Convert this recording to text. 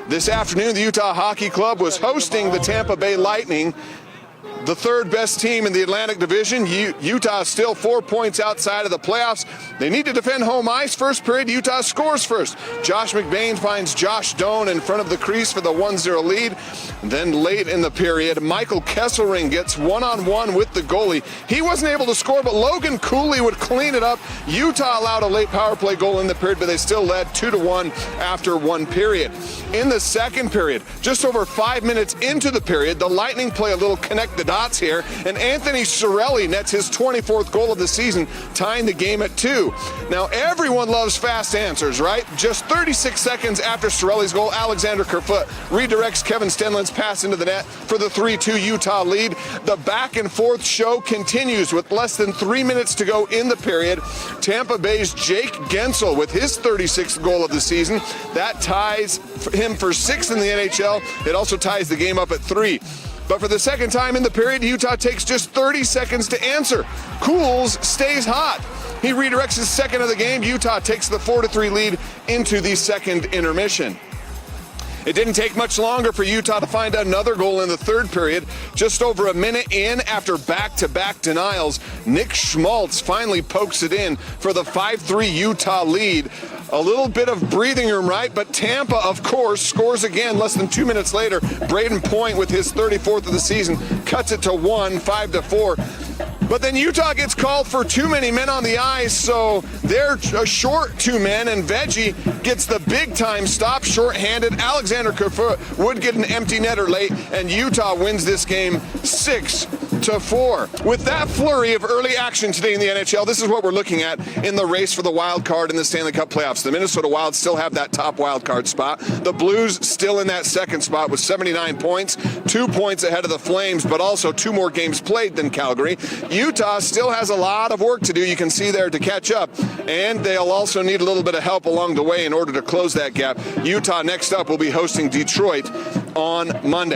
This afternoon, the Utah Hockey Club was hosting the Tampa Bay Lightning, the third best team in the Atlantic Division. Utah is still 4 points outside of the playoffs. They need to defend home ice. First period, Utah scores first. Josh McBain finds Josh Doan in front of the crease for the 1-0 lead. Then late in the period, Michael Kesselring gets one-on-one with the goalie. He wasn't able to score, but Logan Cooley would clean it up. Utah allowed a late power play goal in the period, but they still led 2-1 after one period. In the second period, just over 5 minutes into the period, the Lightning play a little connect the dots here, and Anthony Cirelli nets his 24th goal of the season, tying the game at 2. Now, everyone loves fast answers, right? Just 36 seconds after Cirelli's goal, Alexander Kerfoot redirects Kevin Stenlund's pass into the net for the 3-2 Utah lead. The back and forth show continues with less than 3 minutes to go in the period. Tampa Bay's Jake Gensel with his 36th goal of the season. That ties him for 6th in the NHL. It also ties the game up at 3. But for the second time in the period, Utah takes just 30 seconds to answer. Cools stays hot. He redirects his second of the game. Utah takes the 4-3 lead into the second intermission. It didn't take much longer for Utah to find another goal in the third period. Just over a minute in, after back-to-back denials, Nick Schmaltz finally pokes it in for the 5-3 Utah lead. A little bit of breathing room, right? But Tampa, of course, scores again less than 2 minutes later. Braden Point, with his 34th of the season, cuts it to 1, 5-4. But then Utah gets called for too many men on the ice, so they're short 2 men, and Veggie gets the big-time stop, shorthanded. Alexander Kerfoot would get an empty netter late, and Utah wins this game 6-4. With that flurry of early action today in the NHL, this is what we're looking at in the race for the wild card in the Stanley Cup playoffs. The Minnesota Wild still have that top wild card spot. The Blues still in that second spot with 79 points, 2 points ahead of the Flames, but also 2 more games played than Calgary. Utah still has a lot of work to do, you can see there, to catch up, and they'll also need a little bit of help along the way in order to close that gap. Utah next up will be hosting Detroit on Monday.